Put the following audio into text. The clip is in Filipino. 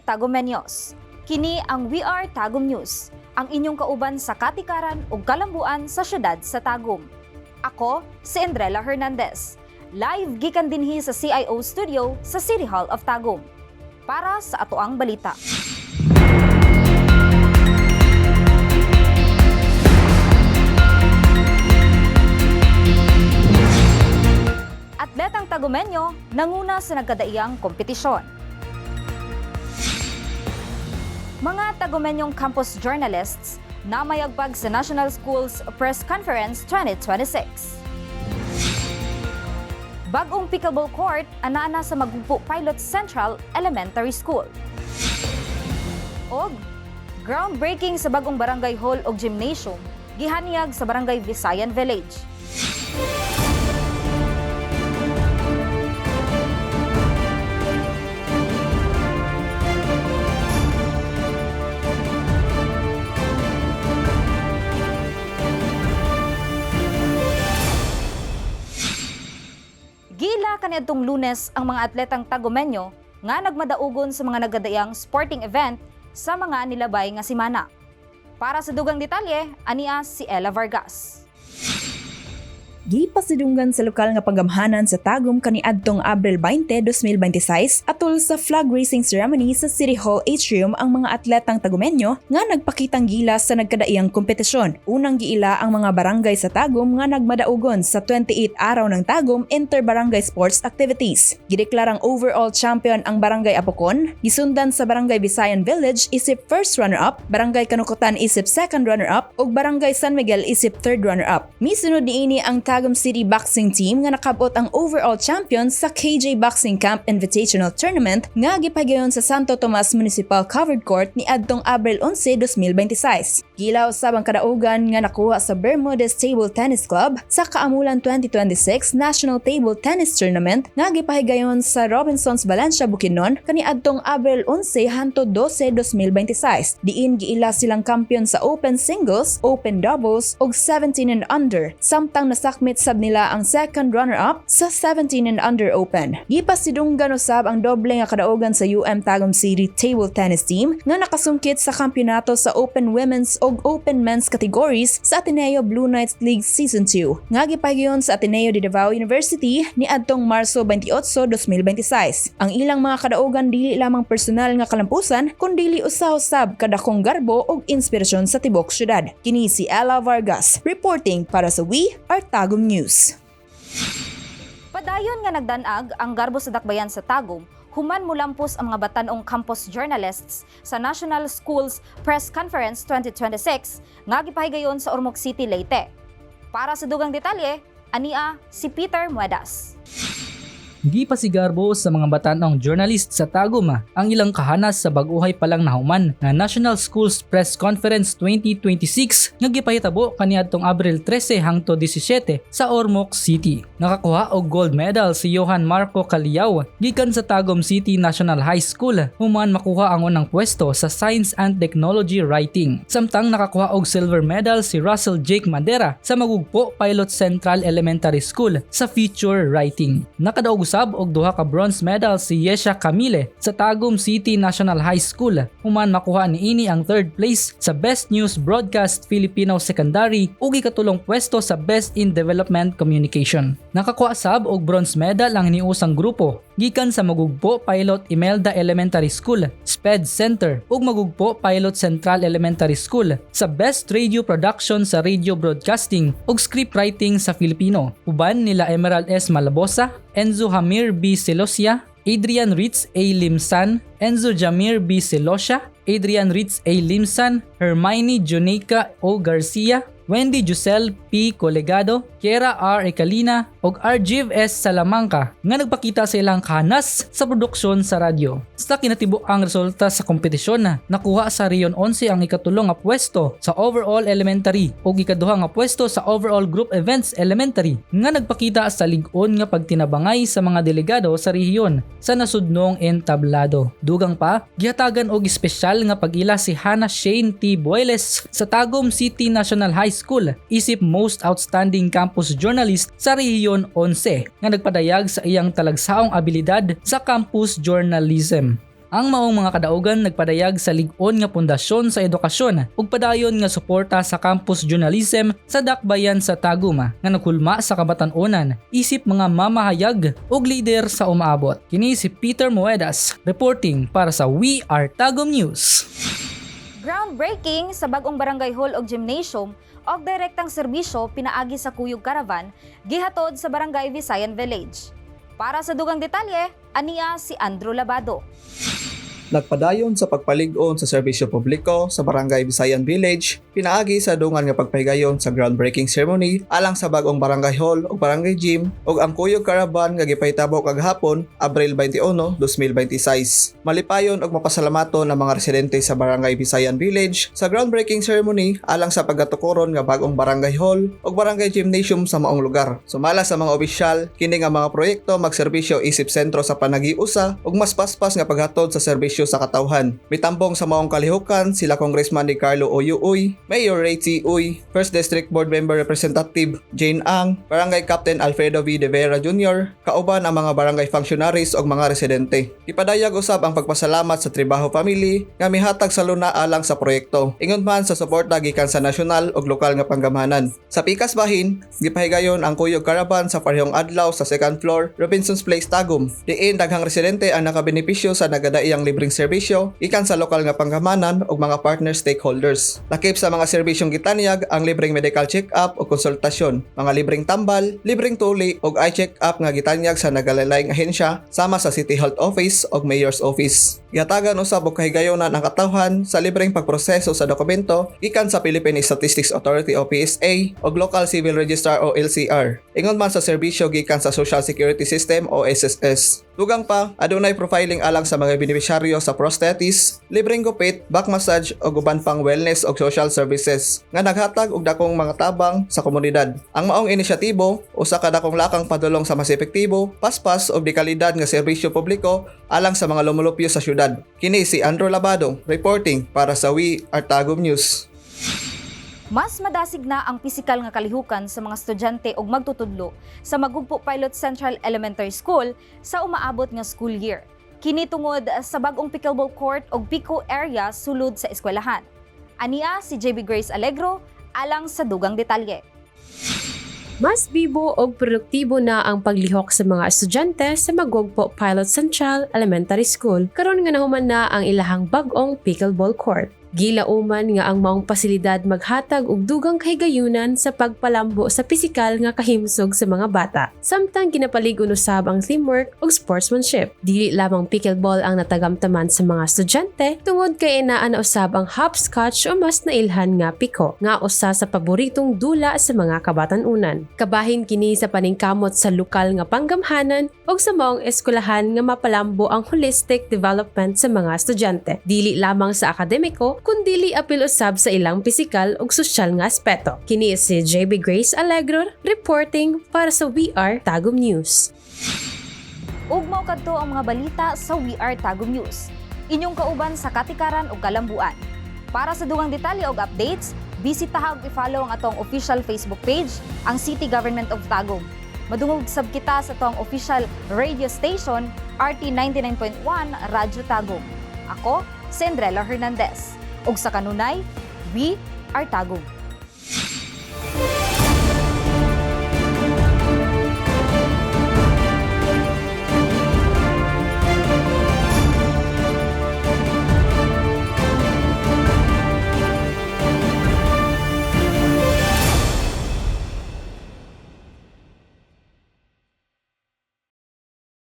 Tagumeños. Kini ang We Are Tagum News, ang inyong kauban sa katikaran ug kalambuan sa syudad sa Tagum. Ako si Andrela Hernandez. Live gikan dinhi sa CIO Studio sa City Hall of Tagum. Para sa atoang balita. Atletang Tagumeño nanguna sa nagkadaiyang kompetisyon. Mga Tagumeñong campus journalists na mayagpag sa National Schools Press Conference 2026. Bagong pickleball court anana sa Magugpo Pilot Central Elementary School. Og groundbreaking sa bagong barangay hall og gymnasium gihaniyag sa Barangay Visayan Village. Gila kaniadtong Lunes ang mga atletang Tagumeño nga nagmadaugon sa mga nagkadaiyang sporting event sa mga nilabay nga semana. Para sa dugang detalye, ania si Ella Vargas. Gipasidunggan sa lokal nga panggamhanan sa Tagum kaniadtong Abril 20, 2026 atol sa flag raising ceremony sa City Hall Atrium ang mga atletang Tagumeño nga nagpakitang gila sa nagkadaiyang kompetisyon. Unang giila ang mga barangay sa Tagum nga nagmadaugon sa 28 araw ng Tagum Inter-Barangay Sports Activities. Gideklarang overall champion ang Barangay Apocon, gisundan sa Barangay Visayan Village isip first runner-up, Barangay Kanukutan isip second runner-up ug Barangay San Miguel isip third runner-up. Misunod niini ang Tagum City Boxing Team nga nakabot ang overall champion sa KJ Boxing Camp Invitational Tournament nga gipagayon sa Santo Tomas Municipal Covered Court ni adtong Abril 11, 2026. Gilaw usab ang kadaugan nga nakuha sa Bermudez Table Tennis Club sa Kaamulan 2026 National Table Tennis Tournament nga gipahigayon sa Robinsons Valencia, Bukidnon kaniadtong Abril 11 hangtod 12, 2026. Diin giila silang kampiyon sa Open Singles, Open Doubles ug 17 and Under, samtang nasakmit sab nila ang second runner-up sa 17 and Under Open. Gipasidunggan usab ang doble nga kadaugan sa Tagum City Table Tennis Team nga nakasungkit sa kampyonato sa Open Women's ug Open Men's categories sa Ateneo Blue Knights League Season 2 nga gipahigayon sa Ateneo de Davao University ni adtong Marso 28, 2026. Ang ilang mga kadaugan dili lamang personal nga kalampusan kundi usab kadakong garbo ug inspirasyon sa tibok syudad. Kini si Ella Vargas reporting para sa We Are Tagum News. Padayon nga nagdanag ang garbo sa dakbayan sa Tagum, human mulampos ang mga batanong campus journalists sa National Schools Press Conference 2026 nga gipahigayon sa Ormoc City, Leyte. Para sa dugang detalye, ania si Peter Muedas. Gipasigarbo sa mga batanong journalist sa Tagum ang ilang kahanas sa bag-uhay palang nahuman nga National Schools Press Conference 2026 nga gipahitabo kaniadtong Abril 13 hangtod 17 sa Ormoc City. Nakakuha og gold medal si Johan Marco Caliao gikan sa Tagum City National High School human makuha ang unang pwesto sa Science and Technology Writing. Samtang nakakuha og silver medal si Russell Jake Madera sa Magugpo Pilot Central Elementary School sa Feature Writing. Nakadaog og duha ka bronze medal si Yesha Camille sa Tagum City National High School human makuha niini ang third place sa Best News Broadcast Filipino Secondary ug ikatulong pwesto sa Best in Development Communication. Nakakuha sab og bronze medal ang hiniusang grupo gikan sa Magugpo Pilot Imelda Elementary School, SPED Center ug Magugpo Pilot Central Elementary School sa Best Radio Production sa Radio Broadcasting ug Script Writing sa Filipino. Uban nila Emerald S. Malabosa, Enzo Hamir B. Selosia, Adrian Ritz A. Limsan, Enzo Jamir B. Selosya, Adrian Ritz A. Limsan, Hermione Joneca O. Garcia, Wendy Jusel P. Colegado, Kiera R. Ecalina ug Arjiv S. Salamanca nga nagpakita sa ilang kahanas sa produksyon sa radyo. Sa kinatibuk ang resulta sa kompetisyon nakuha sa Rion 11 ang ikatulong nga pwesto sa overall elementary ug ikaduha nga pwesto sa overall group events elementary nga nagpakita sa lig-on nga pagtinabangay sa mga delegado sa rehiyon sa nasudnong entablado. Dugang pa, gihatagan og espesyal nga pag-ila si Hannah Shane T. Boyles sa Tagum City National High School isip Most Outstanding Campus Journalist sa Rehiyon 11 nga nagpadayag sa iyang talagsaong abilidad sa campus journalism. Ang maong mga kadaugan nagpadayag sa lig-on nga pundasyon sa edukasyon ug padayon nga suporta sa campus journalism sa dakbayan sa Tagum nga naghulma sa kabatan-onan isip mga mamahayag ug leader sa umaabot. Kini si Peter Moedas reporting para sa We Are Tagum News. Groundbreaking sa bagong barangay hall og gymnasium og direktang serbisyo pinaagi sa Kuyog Caravan gihatod sa barangay Visayan Village. Para sa dugang detalye, aniya si Andrew Labado. Nagpadayon sa pagpalig-on sa serbisyo publiko sa Barangay Visayan Village, pinaagi sa dungan nga pagpahigayon sa groundbreaking ceremony alang sa bagong barangay hall o barangay gym ug ang Kuyog Caravan nga gipahitabo kagahapon, Abril 21, 2026. Malipayon og mapasalamaton ang mga residente sa Barangay Visayan Village sa groundbreaking ceremony alang sa pagatukoron nga bagong barangay hall o barangay gymnasium sa maong lugar. Sumala sa mga opisyal, kini nga mga proyekto magserbisyo isip sentro sa panagiusa ug mas paspas nga paghatod sa serbisyo sa katawhan. Mitambong sa maong kalihukan sila Congressman ni Carlo Oyu Uy, Mayor Ray T. Uy, First District Board Member Representative Jane Ang, Barangay Captain Alfredo V. De Vera Jr., kauban ang mga barangay functionaries o mga residente. Ipadayag usab ang pagpasalamat sa Tribaho Family nga mihatag sa luna alang sa proyekto. Ingon man sa suporta gikan sa nasyonal o lokal nga panggamhanan. Sa pikas bahin, gipahigayon ang Kuyog Caravan sa parehong adlaw sa second floor, Robinson's Place, Tagum. Diin daghang residente ang nakabenepisyo sa nagadaiyang libreng serbisyo ikan sa lokal nga panggamanan ug mga partner stakeholders. Lakip sa mga serbisyong gitanyag ang libreng medical check-up o konsultasyon, mga libreng tambal, libreng tuli ug eye check-up nga gitanyag sa nagalalayng ahensya sama sa City Health Office ug Mayor's Office. Gihatagan usab og kahigayonan ang katawhan sa libreng pagproseso sa dokumento gikan sa Philippine Statistics Authority o PSA ug Local Civil Registrar o LCR. Ingon man sa serbisyo gikan sa Social Security System o SSS. Dugang pa, adunay profiling alang sa mga benepisyaryo sa prosthesis, libreng gupit, back massage o uban pang wellness o social services nga naghatag og dakong mga tabang sa komunidad. Ang maong inisyatibo usa ka dakong lakang padulong sa mas epektibo, paspas o dekalidad nga serbisyo publiko alang sa mga lumulupyo sa syudad. Kini si Andrew Labado reporting para sa We Are Tagum News. Mas madasig na ang pisikal nga kalihukan sa mga estudyante ug magtutudlo sa Magugpo Pilot Central Elementary School sa umaabot nga school year. Kini tungod sa bagong pickleball court ug Pico area sulod sa eskwelahan. Aniya si JB Grace Alegro alang sa dugang detalye. Mas bibo o produktibo na ang paglihok sa mga estudyante sa Magugpo Pilot Central Elementary School karon nga nahuman na ang ilahang bag-ong pickleball court. Gilauman nga ang maong pasilidad maghatag og dugang kahigayunan sa pagpalambo sa pisikal nga kahimsog sa mga bata. Samtang ginapalig-on usab ang teamwork ug sportsmanship. Dili lamang pickleball ang natagamtaman sa mga estudyante tungod kay inaan na usab ang hopscotch o mas nailhan nga piko nga usa sa paboritong dula sa mga kabatan-unan. Kabahin kini sa paningkamot sa lokal nga panggamhanan ug sa maong eskwelahan nga mapalambo ang holistic development sa mga estudyante. Dili lamang sa akademiko kundi apil usab sa ilang pisikal ug sosyal nga aspeto. Kini si JB Grace Alegro reporting para sa We Are Tagum News. Ug mao kadto ang mga balita sa We Are Tagum News. Inyong kauban sa katikaran ug kalambuan. Para sa dugang detalye ug updates, bisitaha ug i-follow ang atong official Facebook page, ang City Government of Tagum. Madungog sab kita sa atong official radio station, RT 99.1 Radyo Tagum. Ako, Sendrella Hernandez. Ug sa kanunay, We Are Tagum.